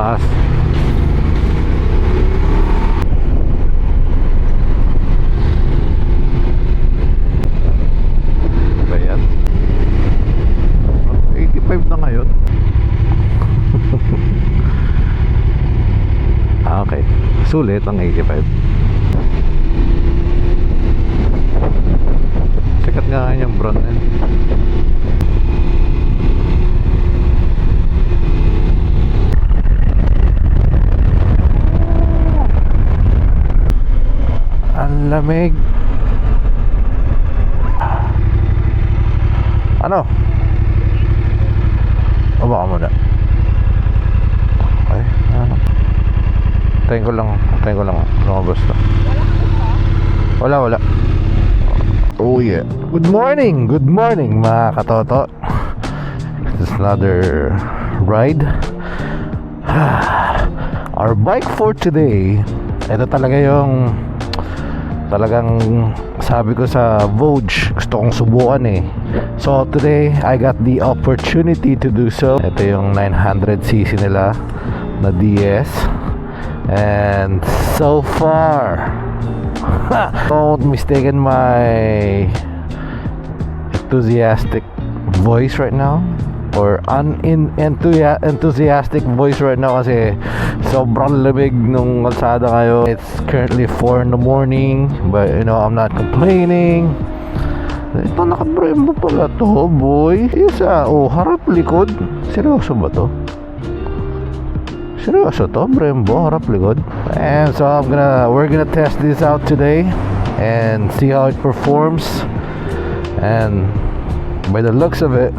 taas. Ba yan? 85 na ngayon. Okay, sulit ang 85. Sikat nga yung brown eh. Ang lamig. Ano? O baka muna. Okay, ano? Tayin ko lang lumabas to. Wala. Oh yeah. Good morning mga katoto. This is another ride. Our bike for today. Ito talaga yung talagang sabi ko sa Vogue, gusto kong subukan eh. So today I got the opportunity to do so. Ito yung 900cc nila na DS. And so far don't mistaken my enthusiastic voice right now, or enthusiastic voice right now, kasi sobrang lamig nung kalsada ngayon. It's currently 4 in the morning, but you know, I'm not complaining. Ito, naka-brembo pala to, boy. Isa, harap likod. Seryoso ba to? Seryoso to, Brembo, harap likod. And so we're gonna test this out today and see how it performs. And by the looks of it,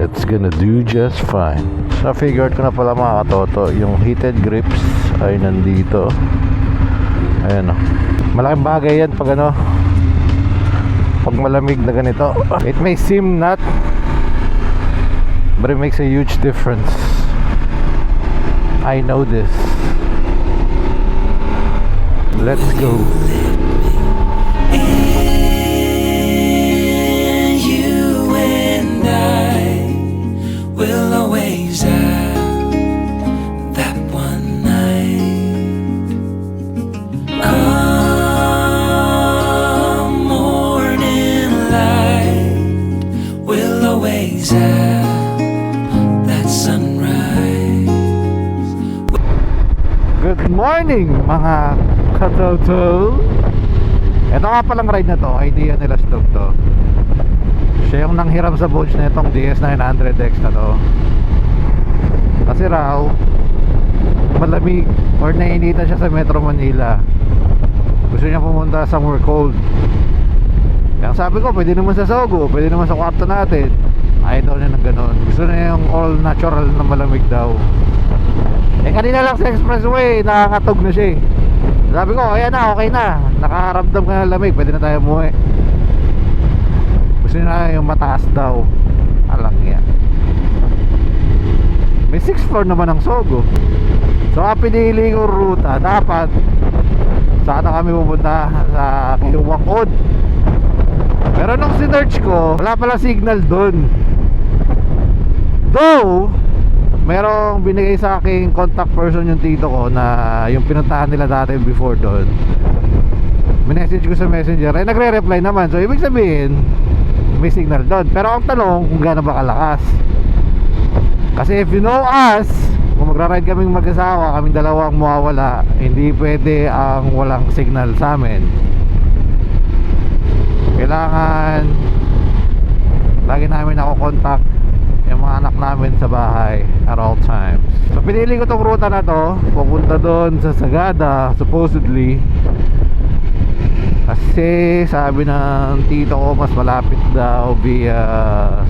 it's gonna do just fine. So figured ko na pala mga katoto, yung heated grips ay nandito. Ayan o. Malaking bagay yan pag pag malamig na ganito. It may seem not, but it makes a huge difference. I know this. Let's go. And you and I will always have that one night. Come morning light, we'll always have that sunrise. Good morning mga katoto. Ito nga palang ride na to, idea nila Stog to. Siya yung nanghiram sa Vogue na itong DS900X na to. Kasi raw malamig or nainitan siya sa Metro Manila. Gusto niya pumunta somewhere cold. Kaya sabi ko, pwede naman sa Sogo, pwede naman sa kwarto natin. Ayaw daw niya ng ganun. Gusto niya yung all natural na malamig daw. Kanina lang sa expressway, nakakatog na siya eh. Sabi ko, ayan na, okay na. Nakaramdam ka ng lamig, pwede na tayo umuwi. Gusto niya yung mataas daw. Alang yan. May 6th floor naman ang Sogo. So ang pinili kong ruta, dapat sana kami pupunta sa Kiwakod. Pero nung sinearch ko, wala pala signal dun. Though merong binigay sa aking contact person yung tito ko na yung pinuntahan nila dati before doon. Minessage ko sa messenger, ay nagre-reply naman. So ibig sabihin may signal doon. Pero ang tanong kung gaano ba kalakas. Kasi if you know us, kung magra-ride kaming mag-asawa, kaming dalawang mawawala, hindi pwede ang walang signal sa amin. Kailangan lagi namin ako contact yung mga anak namin sa bahay at all times. So pinili ko tong ruta na to, pupunta doon sa Sagada supposedly, kasi sabi ng tito ko mas malapit daw via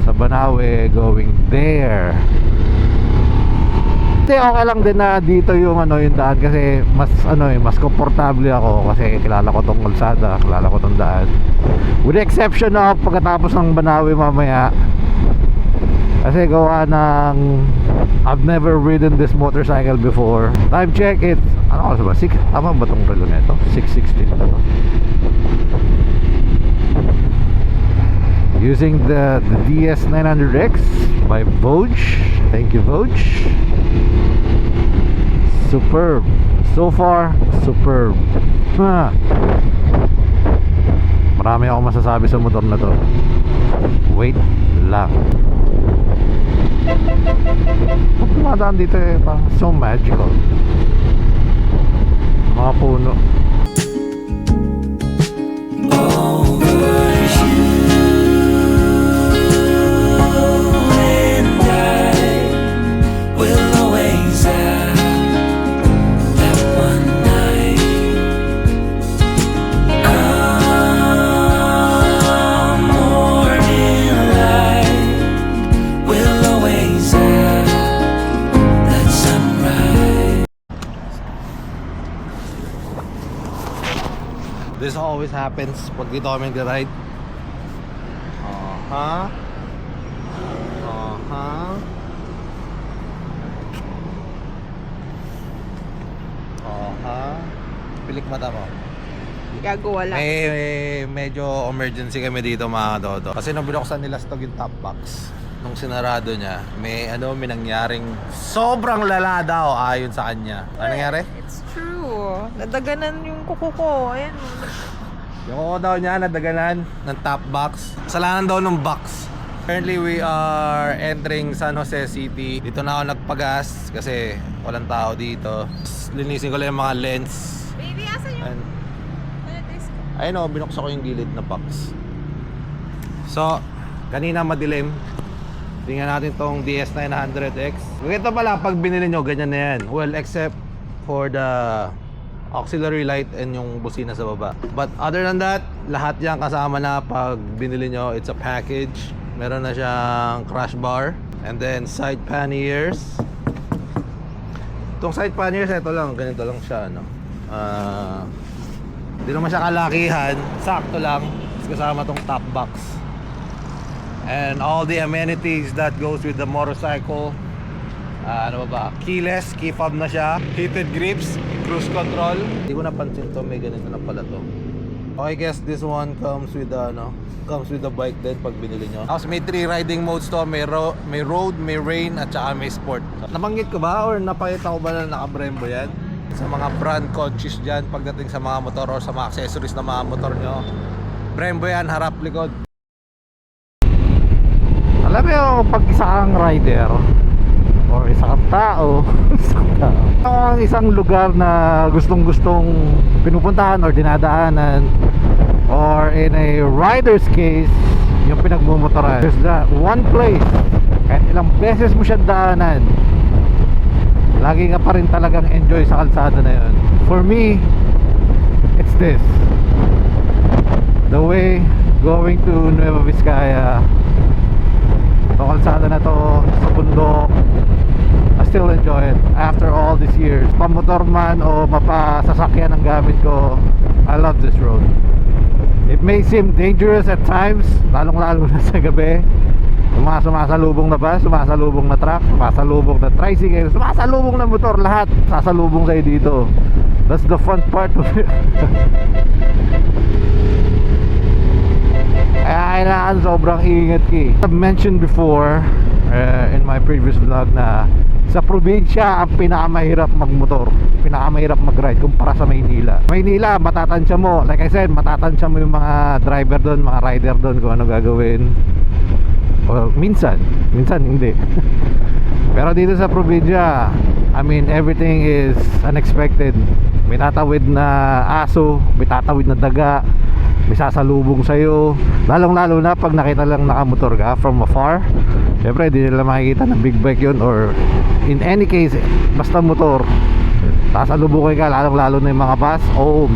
sa Banawe going there. Kasi okay lang din na dito yung yung daan, kasi mas mas komportable ako kasi kilala ko tong kalsada, kilala ko tong daan. With the exception of pagkatapos ng Banawe mamaya, kasi gawa ng I've never ridden this motorcycle before. Time check, it's ano ba? 6, tama ba itong relo na ito? 6:16 na to. Using the DS900X by Vogue. Thank you, Vogue. superb. So far, superb. Marami akong masasabi sa motor na to. Wait lang. Pag dumadaan dito parang so magical. Mga puno. This always happens pag dito kami nag-ride. Pilik mata mo. Gagawa lang. May medyo emergency kami dito mga dodo. Kasi nung binuksan nila stog yung top box, nung sinarado niya, may nangyaring sobrang lala daw ayon sa kanya. Ano nangyari? It's true. Nadaganan yung kuko ko. Ayan. Yung kuko daw niya nadaganan ng top box. Kasalanan daw ng box. Currently we are entering San Jose City. Dito na ako nagpagas kasi walang tao dito. Linisin ko lang yung mga lens. Baby, asan yung... Ayun o, binuksan ko yung gilid na box. So, kanina madilim. Tingnan natin tong DS900X. Ito pala, pag binili nyo, ganyan na yan. Well, except for the auxiliary light and yung busina sa baba. But other than that, lahat yan kasama na pag binili nyo. It's a package. Meron na siyang crash bar. And then side panniers. Itong side panniers, ito lang. Ganito lang siya, no? Hindi naman siya kalakihan. Sakto lang. Kasama tong top box. And all the amenities that goes with the motorcycle. Ano ba? Keyless, key fob na siya. Heated grips, cruise control. Hindi ko napansin to, may ganito na pala to. So I guess this one comes with comes with the bike din pag binili nyo. Tapos may 3 riding modes to. May road, may rain, at saka may sport. Nabanggit ko ba or napakita ko ba na naka-Brembo yan? Sa mga brand conscious dyan pagdating sa mga motor or sa mga accessories na mga motor nyo, Brembo yan, harap likod. Alam mo yung pag isa kang rider or isa kang tao ang isang lugar na gustong pinupuntahan or dinadaanan, or in a rider's case yung pinagmumotoran, there's that one place kahit ilang beses mo siya daanan, lagi ka pa rin talagang enjoy sa kalsada na yun. For me, it's this. The way going to Nueva Vizcaya, itong kalsada na to sa bundok, I still enjoy it after all these years. Pamotor man o mapasasakyan ang gamit ko, I love this road. It may seem dangerous at times, lalong-lalo na sa gabi. Yung mga sumasalubong na bus, sumasalubong na truck, sumasalubong na tricycle, sumasalubong na motor, lahat sasalubong sa'yo dito. That's the fun part of it. Kaya kailangan sobrang ingat ka. I've mentioned before in my previous vlog na sa probinsya ang pinakamahirap magmotor, pinakamahirap mag-ride kumpara sa Maynila. Maynila, matatansya mo, like I said, matatansya mo yung mga driver doon, mga rider doon kung ano gagawin. Well, minsan hindi. Pero dito sa probinsya, I mean, everything is unexpected. May tatawid na aso, may tatawid na daga, may sasalubong sa'yo. Lalong-lalo na pag nakita lang nakamotor ka from afar. Siyempre, di nila makikita na big bike yun, or in any case, basta motor, sasalubungin ka, lalong-lalo na yung mga bus. Oh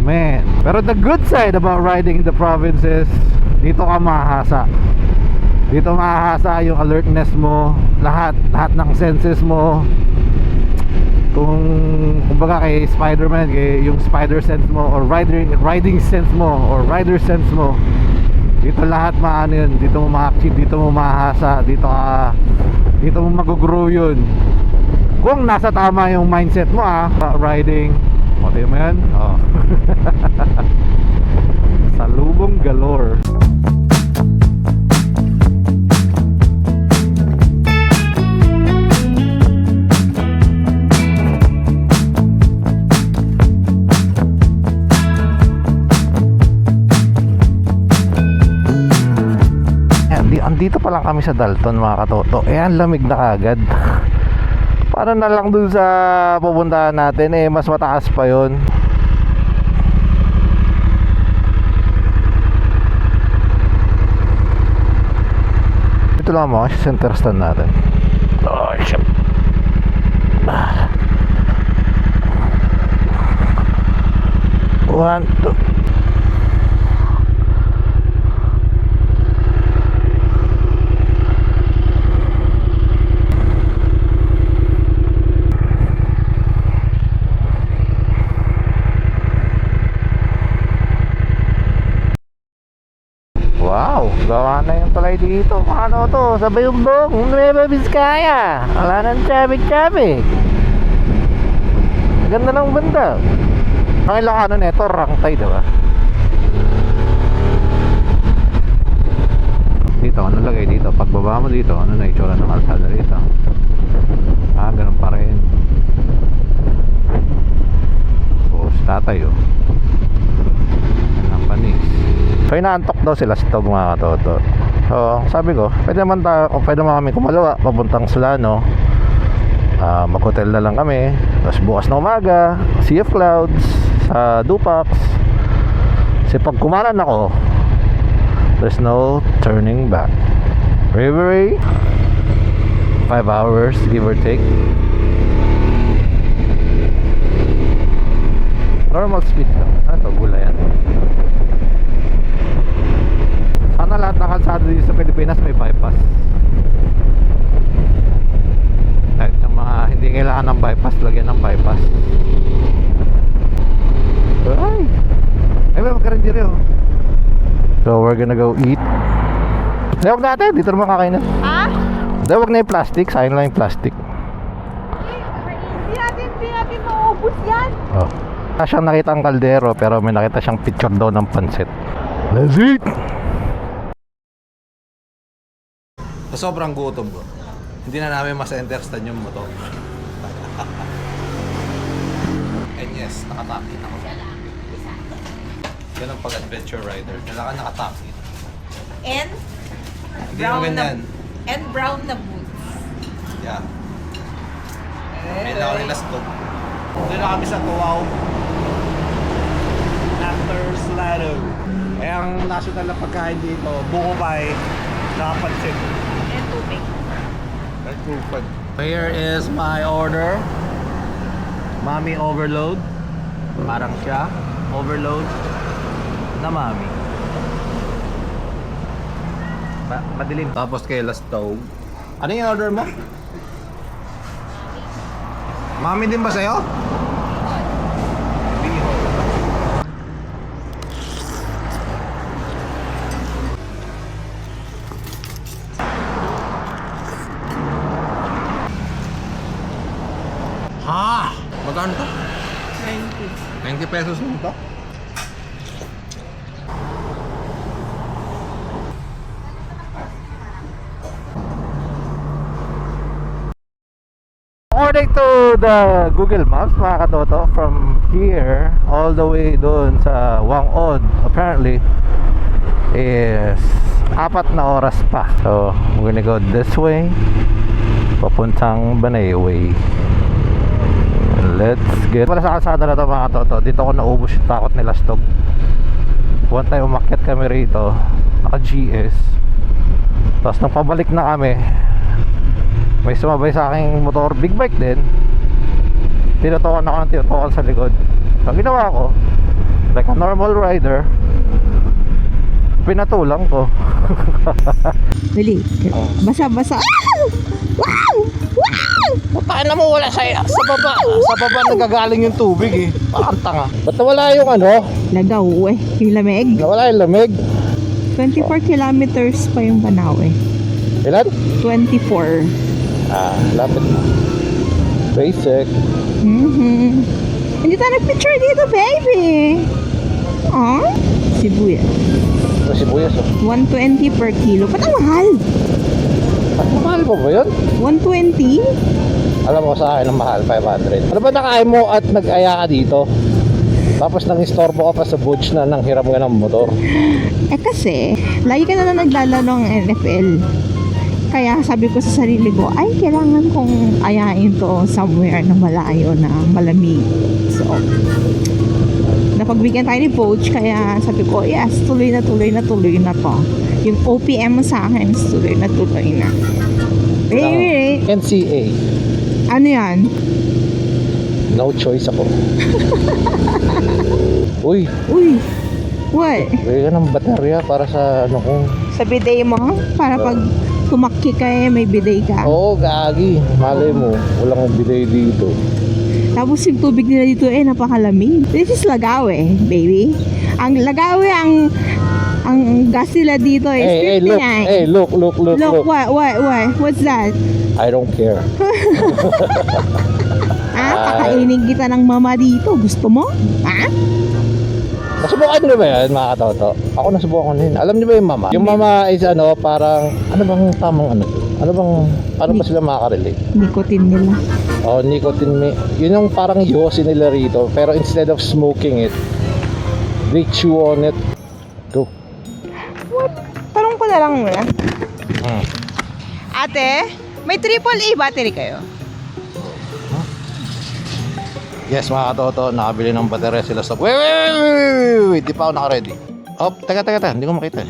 man. Pero the good side about riding in the provinces, dito ka mahasa. Dito mahasa yung alertness mo, lahat ng senses mo. Kumbaga kay Spider-Man, kay yung spider sense mo or riding sense mo or rider sense mo, dito lahat maano yun. Dito mo ma-achieve, dito mo mahasa, dito mo mag-grow yun kung nasa tama yung mindset mo riding. O, tingnan mo yan. Salubong galore. Nandito pa lang kami sa Dalton mga katoto. Eh ang lamig na kagad. Para na lang dun sa pupuntahan natin eh mas mataas pa yon. Ito lang mga center stand natin. Oh shit. One, two. Wow, gawa na yung tulay dito. Ano to? Sa Bayumbong, Nueva Vizcaya. Wala nang traffic. Ganda ng banda. Ang Ilocano nito, Rangtay, diba? Dito, ano lagay dito? Pagbaba mo dito, ano na itsura ng kalsada dito? Ganun pa rin. Tatay, oh. Yan ang panis. So inaantok daw sila sa tog mga katoto. So sabi ko, pwede naman kami kumalawa papuntang Solano. Mag-hotel na lang kami. Tapos bukas na umaga, Sea of Clouds sa Dupax. Kasi pag kumanan ako, there's no turning back. Riverway 5 hours give or take. Normal speed lang. Ano, gula yan. Sana lahat ng kalsada dito sa Pilipinas may bypass. Kahit yung mga hindi kailangan ng bypass, lagyan ng bypass. Ay! Ay, may magkarindiri, oh. So, we're gonna go eat. Huwag natin, dito naman kakain na. Ah? Huwag na yung plastic, sayang lang yung plastic. Hindi natin maubos yan. Oh. Wala siyang nakita ang kaldero, pero may nakita siyang picture daw ng pansit. Let's eat! Sa sobrang gutom ko, hindi na namin mas-understand yung motor. And yes, nakataki ako. Yan ang pag-adventure rider. Kailangan nakataki. And Hindi mo ganyan. And brown na boots. Yeah. May na ako nila stop. Doon na kami sa Tuaw. After Slado. Eh ang national na pagkain dito, buko pie, nakapansit. And tubig. Here is my order. Mami overload. Parang siya. Overload na mami. Madilim. Tapos kay last stove. Ano yung order mo? Mami din ba sa'yo? Ha? Magkano to? 90 pesos mo to? According to the Google Maps mga katoto, from here all the way doon sa Wangod apparently is 4 na oras pa. So we're gonna go this way papuntang Banay Way. Let's get pala sa kalsada na to mga katoto. Dito ko naubos yung takot nila stog. One time umakyat kami rito, naka GS, tapos nang pabalik na kami, may sumabay sa aking motor, big bike din. Tinutukan ako ng tinutukan sa likod. So ginawa ko, like a normal rider, pinatulang ko. Dali. Basa-basa. Wow! Wow! Paano mo wala sa baba? Sa baba nagagaling yung tubig eh. Parang tanga. Ba't nawala yung ano? Lagaw eh. Yung lamig. Nawala yung lamig. 24 kilometers pa yung Banaw eh. Ilan? 24. Lapit na. Basic. Hindi tayo nag-picture dito, baby. Ah? Sibuyas. Ito sibuyas oh. 120 per kilo. Ba't ang mahal? Mahal pa ba yun? 120? Alam mo sa akin ang mahal, 500. Ano ba nakain mo at nag-aya ka dito? Tapos nang-istorbo ka pa sa Butch na nang hiram ka ng motor. Kasi, lagi ka na naglalaro ng NFL. Kaya sabi ko sa sarili ko, ay, kailangan kong ayain to somewhere na malayo na malamig. So, napagbigyan tayo ni Coach, kaya sabi ko, yes, tuloy na to. Yung OPM mo sa akin, tuloy na. Baby, NCA. ano yan? No choice ako. Uy, What? bigay ka ng baterya para sa ano ko. Sa bidet mo? Para pag tumakki ka may bidet ka. Oo, gagi. Malay mo, walang bidet dito. Tapos yung tubig nila dito napakalamig. This is Lagawe, baby. Ang Lagawe, ang gas nila dito is 59. Look. Look, what? What's that? I don't care. Kakainin kita ng mama dito. Gusto mo? Nasubukan nyo ba yan, mga katoto? Ako nasubukan ko din. Alam nyo ba yung mama? Yung mama is ano, parang, ano bang tamang ano? Paano ba sila makaka-relate? Nicotine nila. Oh, nicotine. Yun yung parang yosi nila rito. Pero instead of smoking it, they chew on it. Go. What? Tanong ko na lang muna. Ate, may AAA battery kayo? Yes, mga katoto, nakabili ng baterya sila sa... Wait, di pa ako naka-ready. Oh, teka, hindi ko makita.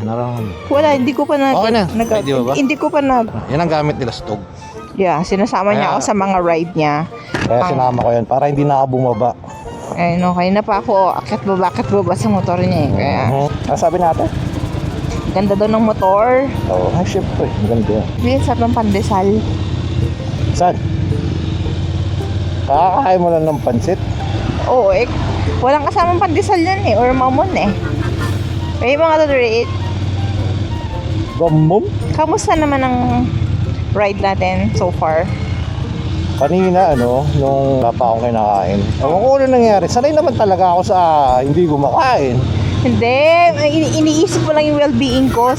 Wala, hindi ko pa Okay na. Ready ba? Hindi ko pa Yan ang gamit nila, stove. Yeah, sinasama niya ako sa mga ride niya. Kaya sinama ko yan, para hindi na ako bumaba. Ayun, okay na pa ako. Akit baba sa motor niya eh. Kaya, Ano sabi natin? ganda daw ng motor. Oo, syempre, maganda. Bilis sa ng pandesal. Saan? Kakakain mo lang ng pansit? Oo eh. Walang kasamang pandesal yan eh. Or mamon eh. May mga tuturit. Gamom? Kamusta naman ang ride natin so far? Kanina, nung wala pa akong kinakain. Ewan ko ano nangyari. Sanay naman talaga ako sa hindi kumakain. Hindi. Iniisip ko lang yung well-being ko.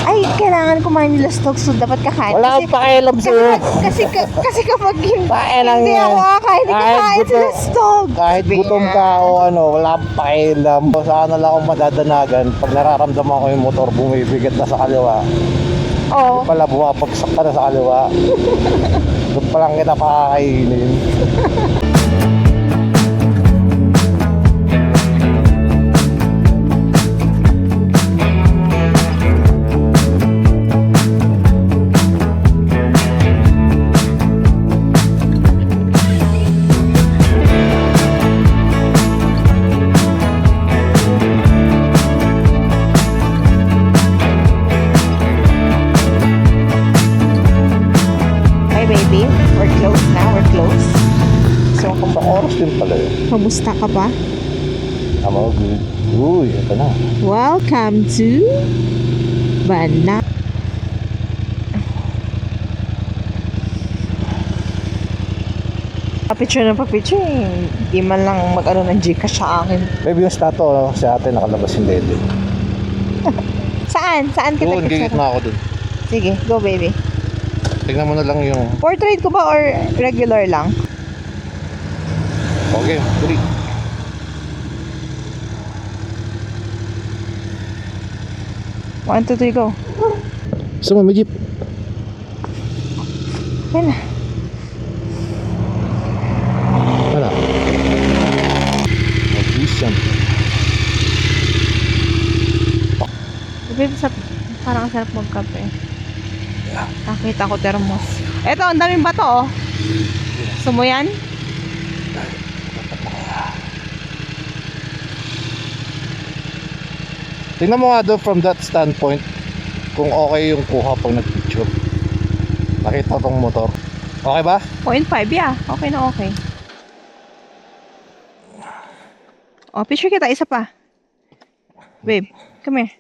Ay, kailangan kumain nila stock, so dapat kakain. Wala akong pakialam sa'yo. Kasi kapag Pakialam hindi yan. ako kakain, hindi kakain sila stock. Kahit gutom ka o wala akong pakialam. Sana lang akong madadanagan. Pag nararamdaman ko yung motor bumibigat na sa kaliwa. Oo. Pala bumabagsak ka na sa kaliwa. Doon pa lang kita pakakainin. Baby, we're close now, So, Sa oras din pala yun. kamusta ka pa? I'm all good. Uy, ito na. Welcome to Bana. Pa-picture hindi man lang mag-ano ng Gcash sa akin. Baby, yung statue si ate nakalabas yung dede. Saan kita Doon, gigit na ako dun. Sige, go baby. Tignan mo na lang yung... Portrait ko ba or regular lang? Okay, three. One, two, three, go. Gusto mo, may jeep? Yan na. Wala. Mag-vision. Baby, parang ang sarap magkape. Nakita ko termos. Eto, ang daming bato oh. Gusto mo yan? Tingnan mo nga doon from that standpoint kung okay yung kuha pag nag-picture. Nakita tong motor. Okay ba? 0.5, yeah. Okay na okay. Oh, picture kita. Isa pa. Babe, come here.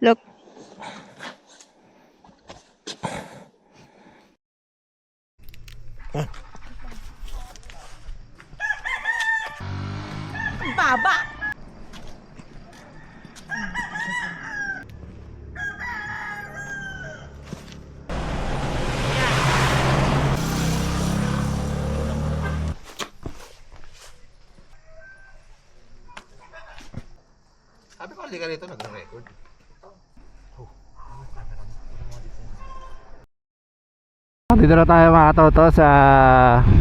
Look. Baba! Hindi ka rito nag-record. Dito na tayo mga katoto sa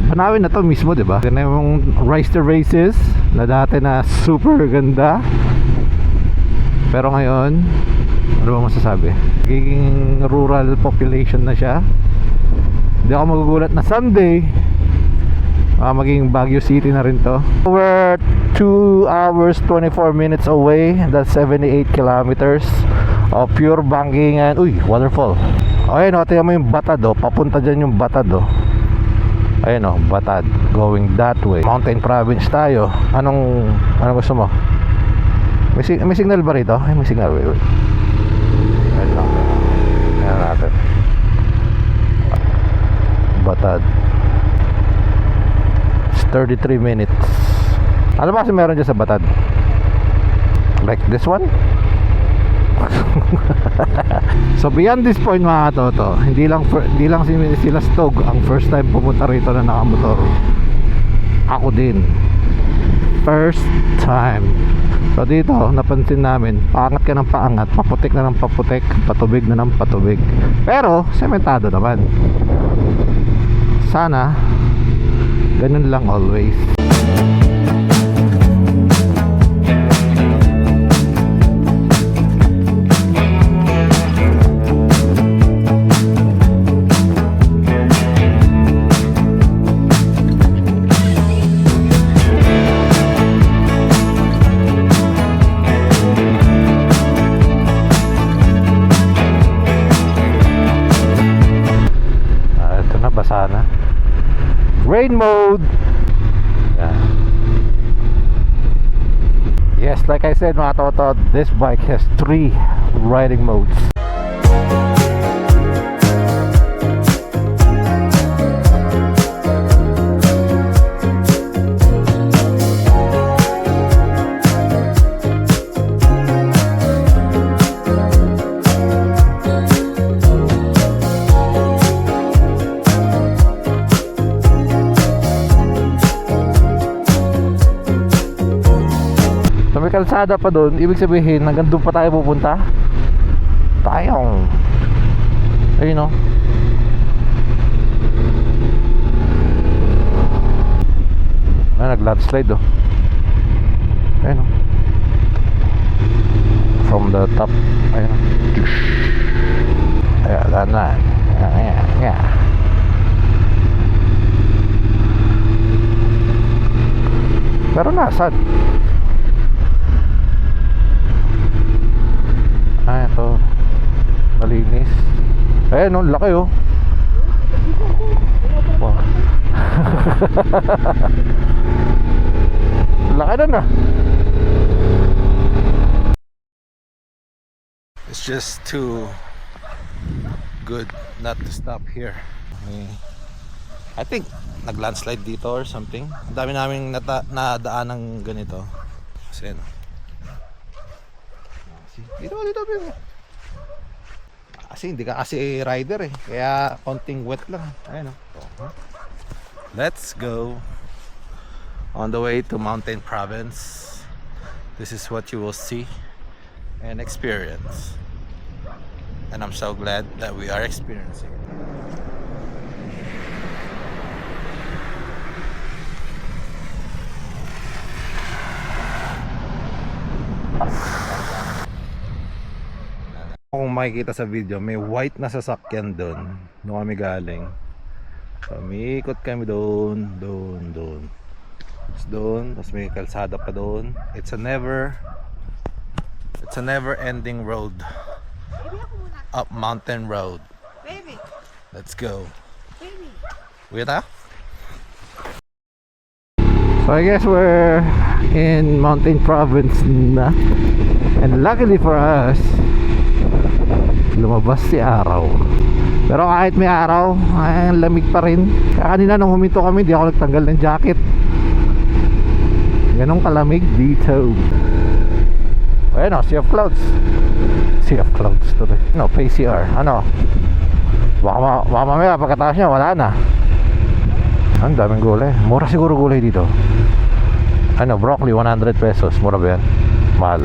panawin na to mismo, di ba? Ito na yung Rise to Races na dati na super ganda. Pero ngayon, ano ba masasabi? Magiging rural population na siya. Hindi ako magugulat na someday maging Baguio City na rin to. We're 2 hours 24 minutes away. That's 78 kilometers of pure bangingan. Uy, waterfall. Ayun o, tingnan mo yung Batad o. Papunta dyan yung Batad o. Ayun o, Batad. Going that way. Mountain province tayo. Anong gusto mo? May signal ba rito? Ay, may signal. Wait. Wait lang. Ayan natin. Batad. It's 33 minutes. Ano ba kasi meron dyan sa Batad? Like this one? So beyond this point mga katoto, hindi lang sila Stog ang first time pumunta rito na nakamotor. Ako din. First time. So dito, napansin namin, paangat ka ng paangat, paputik na ng paputik, patubig na ng patubig. Pero, sementado naman. Sana, ganun lang always. Basa na. Rain mode. Yeah. Yes, like I said mga toto, this bike has 3 riding modes. May kalsada pa doon, ibig sabihin hanggang doon pa tayo pupunta. Tayong ayun o. Nag-landslide o. Ayun o. From the top. Ayun o. Ayan, dahan. Ayan. Pero nasaan? Ah, ito. Malinis. Ayan, no, laki oh. Wow. Laki na na. It's just too good not to stop here. I think nag-landslide dito or something. Ang dami naming nadaan ng ganito. Kasi ano. Dito. Kasi hindi ka kasi rider eh. Kaya konting wet lang. Ayun o. Let's go. On the way to Mountain Province. This is what you will see and experience. And I'm so glad that we are experiencing it. Kung makikita sa video, may white na sasakyan doon nung kami galing. So, umiikot kami doon. Tapos doon, tapos may kalsada pa doon. It's a never ending road. Up mountain road. Baby. Let's go. Baby. Wait ah. So I guess we're in Mountain Province na. And luckily for us, lumabas si araw. Pero kahit may araw, ay lamig pa rin. Kaya kanina nung huminto kami, di ako nagtanggal ng jacket. Ganong kalamig dito. Ayun o, Sea of Clouds. Sea of Clouds to rin. No, PCR. Ano? Baka mamaya pagkataas niya, wala na. Ang daming gulay. Mura siguro gulay dito. Ano, broccoli 100 pesos. Mura ba yan? Mahal.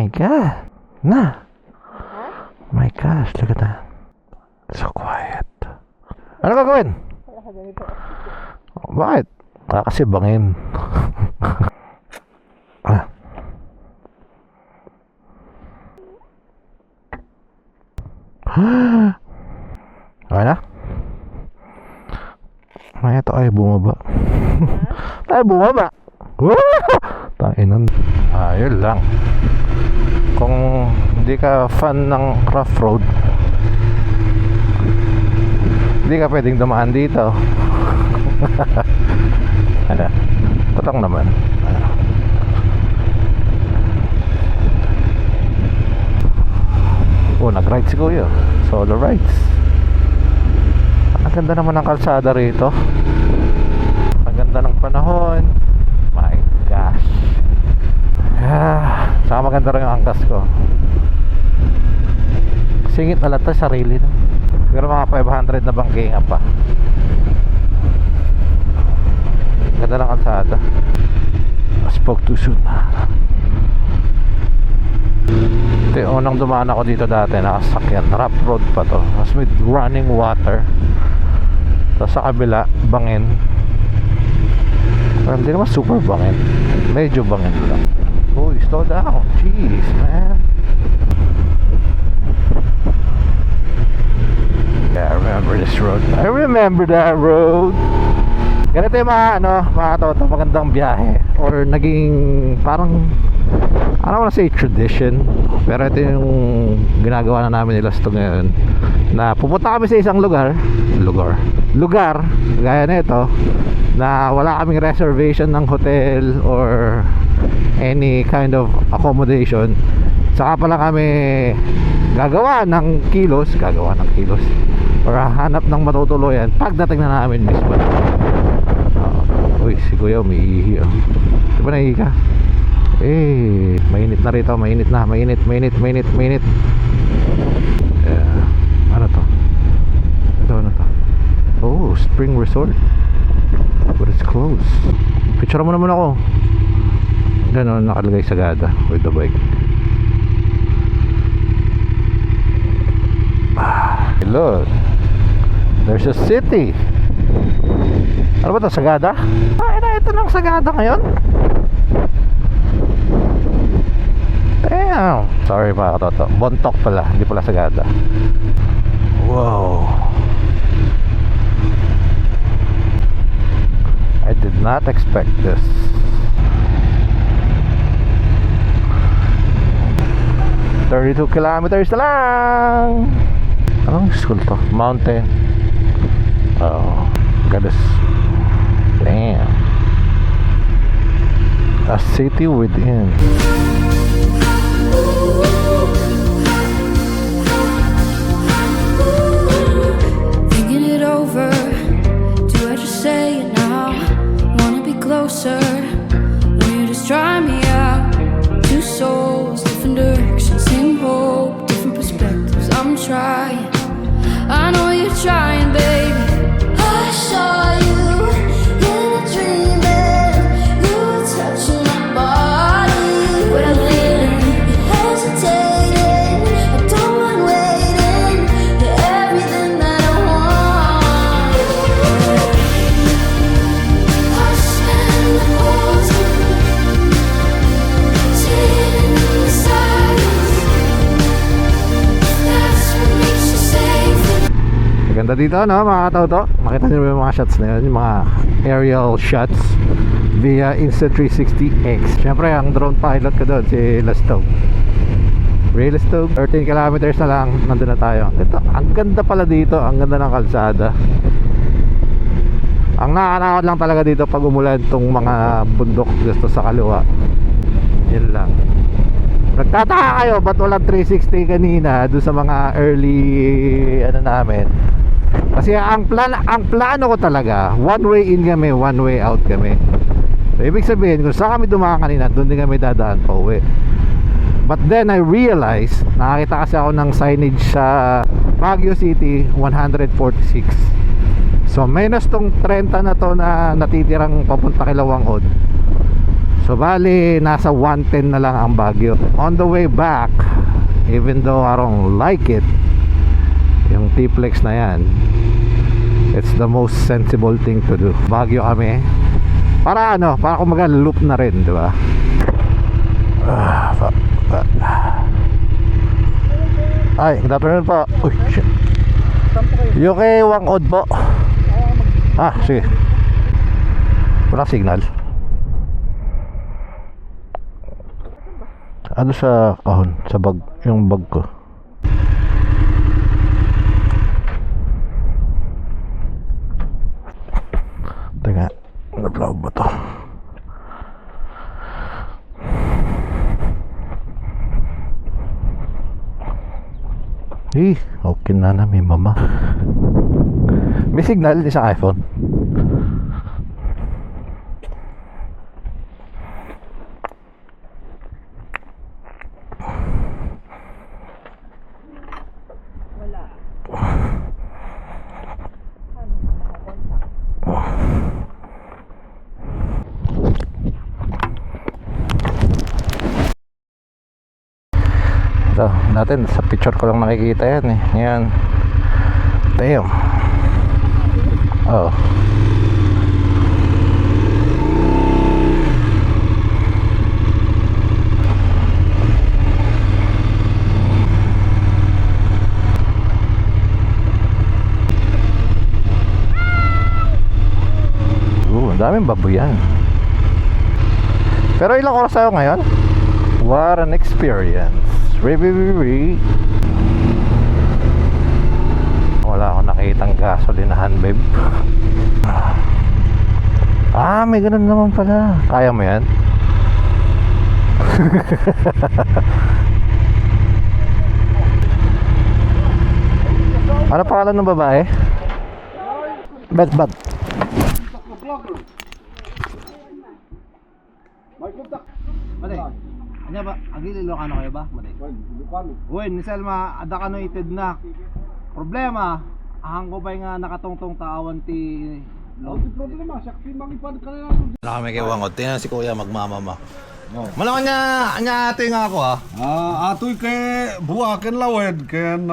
my God. Na. My gosh, look at that. So quiet. Ano gagawin? Bakit? Kasi bangin. Ah. Okay na? Ay, ito ay bumaba. Ay, bumaba. Tanginan. Yun lang. Kung hindi ka fan ng rough road, hindi ka pwedeng dumaan dito. Ano? Patang naman. Oh, nag-ride si Kuya. Solo rides. Ang ganda naman ng kalsada rito. Ang ganda ng panahon. My gosh. Saka maganda rin yung angkas ko. Singit na lang ito, sarili na. Siguro mga 500 na bangking pa. Ganda ng kalsada. Spoke too soon. Ito yung unang dumaan ako dito dati, nakasakyan. Rough road pa to. Tapos may running water. Tapos sa kabila, bangin. Pero hindi naman super bangin. Medyo bangin lang. Uy, slow down. Jeez, man. Yeah, I remember this road. I remember that road. Ganito yung mga toto, magandang biyahe. Or naging parang, I don't wanna say tradition, pero ito yung ginagawa na namin nila ngayon. Na pupunta kami sa isang lugar, gaya na ito, na wala kaming reservation ng hotel or any kind of accommodation. Saka pala kami gagawa ng kilos or hanap ng matutuluyan pagdating na namin mismo. Uy, si Kuya umiihi. Di ba naihi ka? Mainit na rito, mainit. Ano to? Ano to? Oh, Spring Resort, but it's closed. Picture mo naman ako. Ganon, nakalagay Sagada with the bike. Look, there's a city. Ano ba ito, Sagada? Ito lang Sagada ngayon. Damn. Sorry mga katoto, Bontok pala, hindi pala Sagada. Wow, I did not expect this. "32 kilometers na lang." Anong school to? Mountain. Oh, goodness. Damn. A city within. Thinking it over, do I just say it now? Wanna be closer, when you just try me out. Two souls, different directions, same hope, different perspectives. I'm trying, I know you're trying, baby. I saw you in a dream, and you were touching my body. But I'm feeling you hesitating. I don't mind waiting. You're everything that I want. I spend the whole time sitting in silence. That's what makes you safe. Maganda dito, no, mga katauto. Makita nyo yung mga shots na yun, yung mga aerial shots via Insta360X. Siyempre, ang drone pilot ko doon, si Lastog. Lastog, 13 kilometers na lang, nandun na tayo. Ito, ang ganda pala dito, ang ganda ng kalsada. Ang nakakakot lang talaga dito pag umulan tong mga bundok gusto sa kaliwa. Yun lang. Nagtataka kayo ba't walang 360 kanina doon sa mga early namin. Kasi ang plano ko talaga, one way in kami, one way out kami. So ibig sabihin, kung saan kami dumaan kanina, doon din kami dadaan pa uwi. But then I realized, nakakita kasi ako ng signage sa Baguio City 146. So minus tong 30 na to na natitirang papunta kay Lawangod. So bali nasa 110 na lang ang Baguio. On the way back, even though I don't like it, yung T-Flex na yan, it's the most sensible thing to do. Baguio kami para ano, para kumaga loop na rin, di ba? Ay, good afternoon po. Uy, shit. Yung kay Wang Od po. Ah, sige. Walang signal. Ano sa kahon? Sa bag, yung bag ko. Teka, nablaw ba to? Okay na may mama. May signal sa iPhone. So, natin sa picture ko lang nakikita yan eh. Yan. Damn. Oh. Ang daming babuyan. Pero ilang oras tayo ngayon? What an experience. Wala akong nakitang gasolinahan, babe. Ah, may ganun naman pala. Kaya mo yan? Ano pangalan ng babae? Bet. Mate, anya ba? Agili Ilocano kayo ba? Mate. Ilocano. Uy, ni Selma, ada ka no ited na. Problema, ahang ko ba nga nakatungtong taawan ti problema, sakti mangipad ka na natin. Kami kay Wangot, tingnan si Kuya magmamama. Malaman anya ate nga ako ha. Atoy kay buwaken lawed ken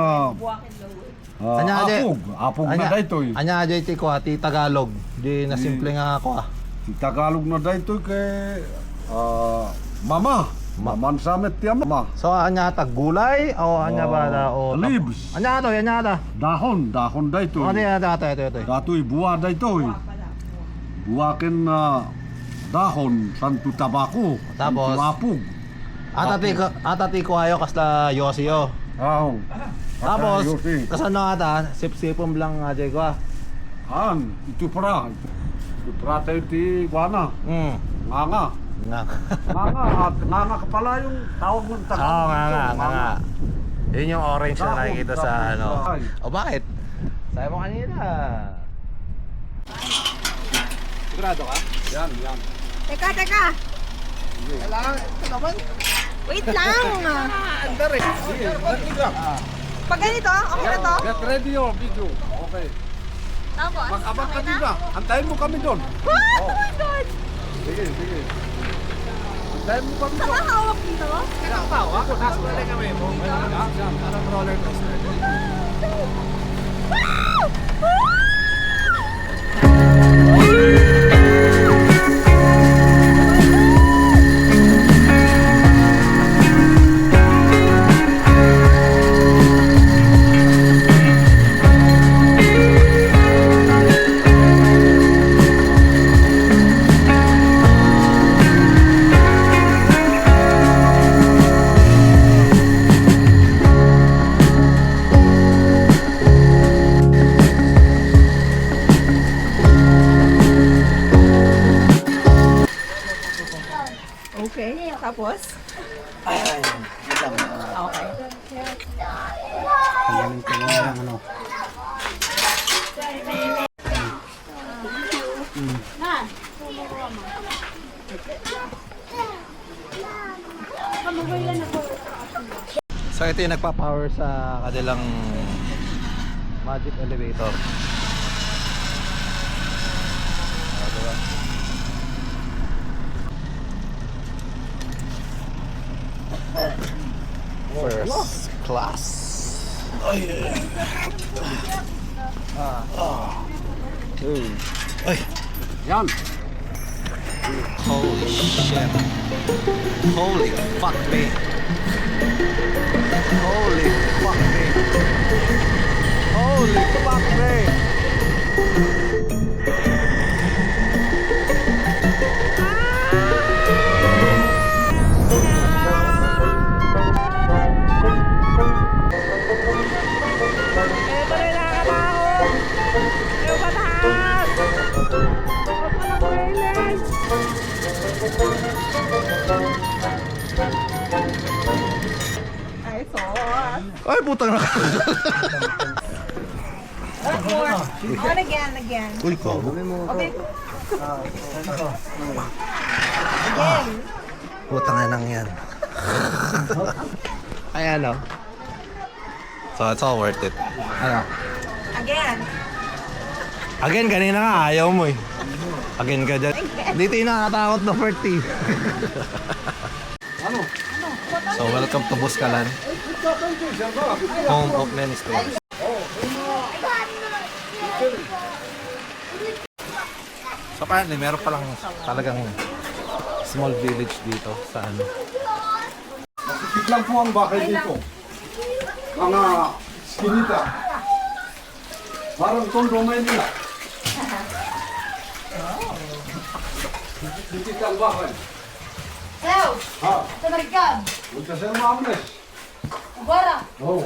Anya aja. apog na daytoy. Anya aja ti ko ti Tagalog. Di na simple nga ako ha. Ti Tagalog na daytoy kay mama. Maman samet ti ama. So anya ta gulay o anya ba da o Leaves. anya ta. Dahon daytoy. Ano yan ata ito. Datoy buwa daytoy. Buwaken dahon santo tabako. Tapos? santo apog. Atati ko ayo kasla yosio. Aw. Tapos kasano ata sip-sipom lang aja ko ha. Itu para. Itu para tayo ti guana. Nga. Nga. Nga ka pala yung tawag ng Tagalog. Oo, nga. Yun yung orange na Dahon, nakikita sa dahon, ano. dahon. O bakit? Sabi mo kanina. Sigurado ka? Yan. Teka. Kailangan, ito naman. Wait lang. Under eh. Pag ganito, okay na to? Get ready your video. Okay. Tapos, Mag-abang ka dito. Antayin mo kami doon. Oh my God! Sige. Antayin mo kami doon. Saan hawak dito? Kailangan tao ako. Nasa wala kami mo. Parang roller coaster. Okay, tapos? Okay. So ito yung nagpa-power sa kanilang magic elevator. Diba? First class. Ay. Yan. Holy shit. Holy fuck me. Holy fuck me. Holy fuck me. Ay, putang na. Again. Uy, ko. Putang na nang yan. Ayan o. So, it's all worth it. Ano? Again, kanina nga, ayaw mo eh. Again ka dyan. Dito yung nakakatakot na 40. So, welcome to Buskalan. Home of many stories. So, apparently, meron palang talagang small village dito sa ano. Masikip lang po ang bahay dito. Mga skinita. Parang tondo nila. Dito ang bahay. Sel, Ha? tamarigab. Magkasal maamnes. Ubara. Oh.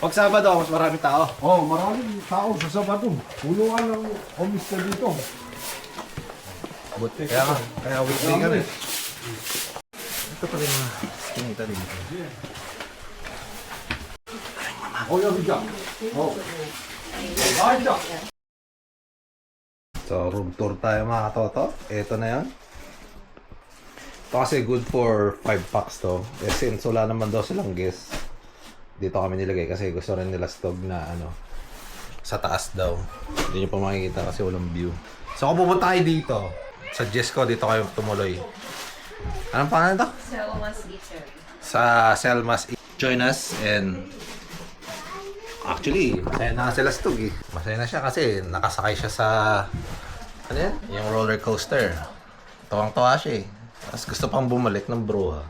Pag Sabado, mas maraming tao. Oh, maraming tao sa Sabado. Punuan ng omista dito. Buti. Kaya weekday kami. Ito pa rin mga skinita rin. Oh, yan dyan. Oh. Bahay dyan. So, room tour tayo mga katoto. Ito na yan. Ito kasi good for 5 packs to. Eh, since wala naman daw silang guest, dito kami nilagay kasi gusto rin nila stog na ano, sa taas daw. Hindi nyo pa makikita kasi walang view. So, kung pupunta kayo dito, suggest ko dito kayo tumuloy. Anong pangalan to? Selmas Eatery. Sa Selmas. Join us and actually, masaya na sila stog eh. Masaya na siya kasi nakasakay siya sa ano yan? Yung roller coaster. Tuwang-tuwa siya eh. Tapos gusto pang bumalik ng bruha.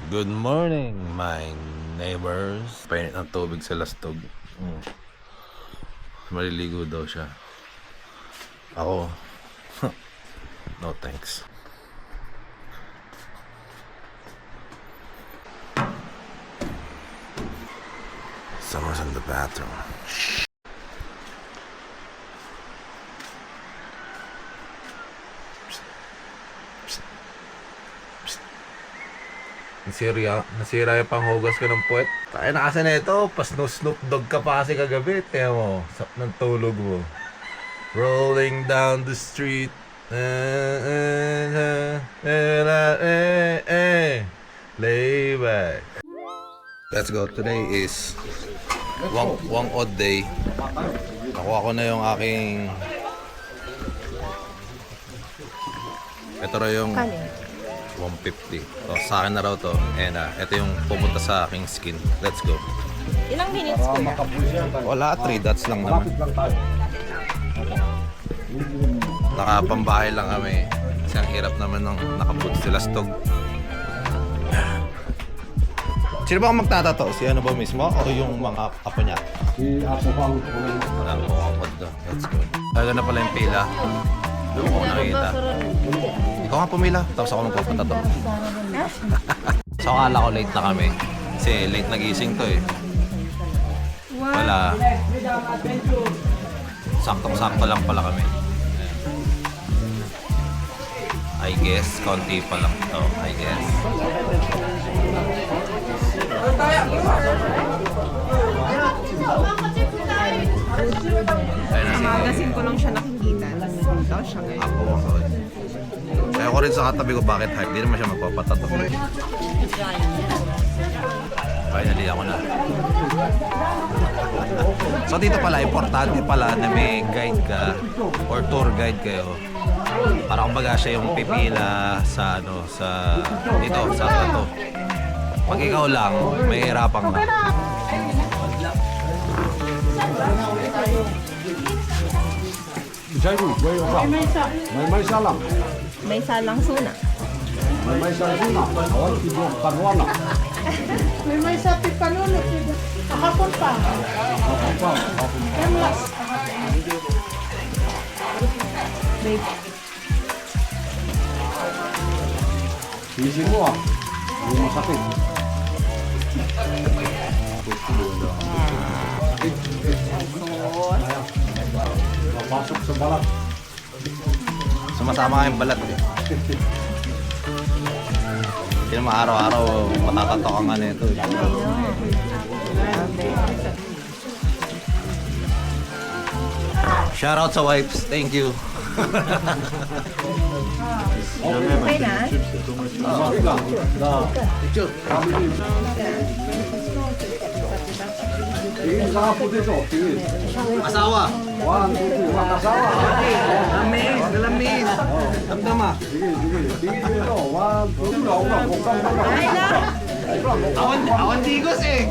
Good morning, my neighbors. Painit ng tubig sa lastog. Maliligo daw siya. Ako, no thanks. Someone's in the bathroom. Nasira yung panghugas ko ng puwet. Tayo na kasi na ito, pas no Snoop Dogg ka pa kasi kagabi. Tingnan mo, sap ng tulog mo. Rolling down the street. Lay back. Let's go. Today is one odd day. Nakuha ko na yung aking... Ito raw yung 150. So, sa akin na raw to. And ito yung pupunta sa aking skin. Let's go. Ilang minutes ko yan? Wala, 3 dots lang naman. Nakapambahay lang kami. Kasi ang hirap naman ng nakaput sila stog. Sino ba ang magtatato? Si ano ba mismo? O yung mga apo niya? Si Apo Pang. Wala ko kapag doon. Let's go. Talaga na pala yung pila. Doon ko nakita. Ikaw nga pumila. Tapos ako magpapatato. So akala ko late na kami. Kasi late nagising to eh. Wala. Saktong-sakto lang pala kami. I guess, konti pa lang to. I guess. Magasin ko lang siya nakikita. Tapos daw siya ngayon. Ako. Kaya ko rin sa katabi ko bakit hype. Di naman siya magpapatato. Finally ako na. So dito pala, importante pala na may guide ka or tour guide kayo. Para kumbaga siya yung pipila sa dito sa plato. Pag ikaw lang, may hirapan ka. Jairu, may salang. May salang suna. May salang na. Awal tibo panwana. May sapi panunod. Kahapon pa. Emlas. Sisi mo ah. Yung masakit. Pasok sa balat. Sumasama kayong balat eh. Hindi naman araw-araw matatatok ang ano ito. Shoutout sa wipes, thank you. Okay na? Tingin sa kapo dito. Tingin. Asawa! 1, 2, 3. Makasawa. Lamis! Lamis! Damdama! Sige. Tingin dito. 1, 2, 3. Awan digos eh!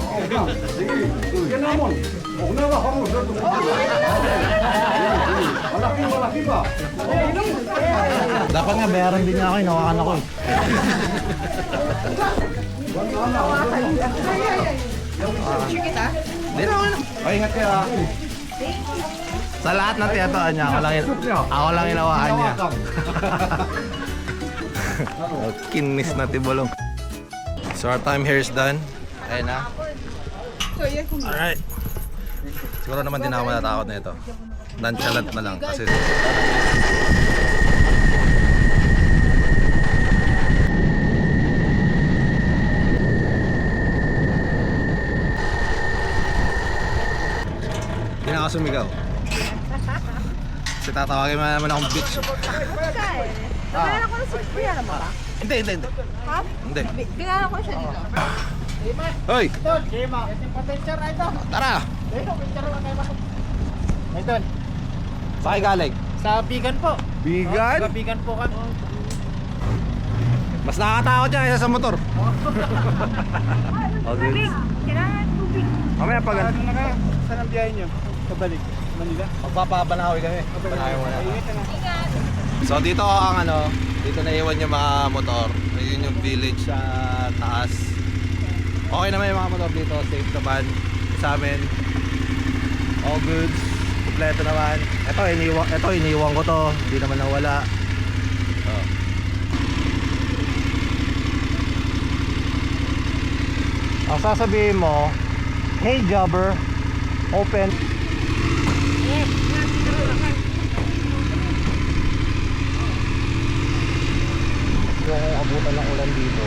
Sige. Sige naman. Huwag na ba kamo. Malaki ba? Dapat nga bayaran din niya ako, hinawakan ako eh. Hindi na ako na. Ay, ingat kayo ah. Sa lahat ng tiyatoan niya, ako lang hinawakan niya. Kinis na tibulong. So our time here is done. Ayun na. Alright. Siguro naman din ako matatakot na ito. Nonchalant na lang kasi hindi na ako sumigaw. Kasi tatawagin mo naman akong bitch. Kaya ako na si Kuya naman ba? Hindi. Ha? Hindi. Bigyan ko siya dito. Hoy! Ito, Jema. Potential ito. Tara! Ito, picture lang kayo. Ito, Saan kayo galing? sa Bigan po. Bigan? Sa Bigan po kami. Mas nakakatakot yan kaysa sa motor. Tubig! Kailangan tubig. Mamaya pag Ano na kayo? Saan ang biyahe nyo? Pabalik. Manila? magpapabanawi kami. Banawi mo na. Ingat na. So dito ang dito naiwan yung mga motor. Ayun yung village sa taas. Okay naman yung mga motor dito, safe naman sa amin. All goods, kompleto naman. Ito iniwan ko to, hindi naman nawala. Oh. Ang sasabihin mo, hey jobber, open. Yung abutan ng ulan dito.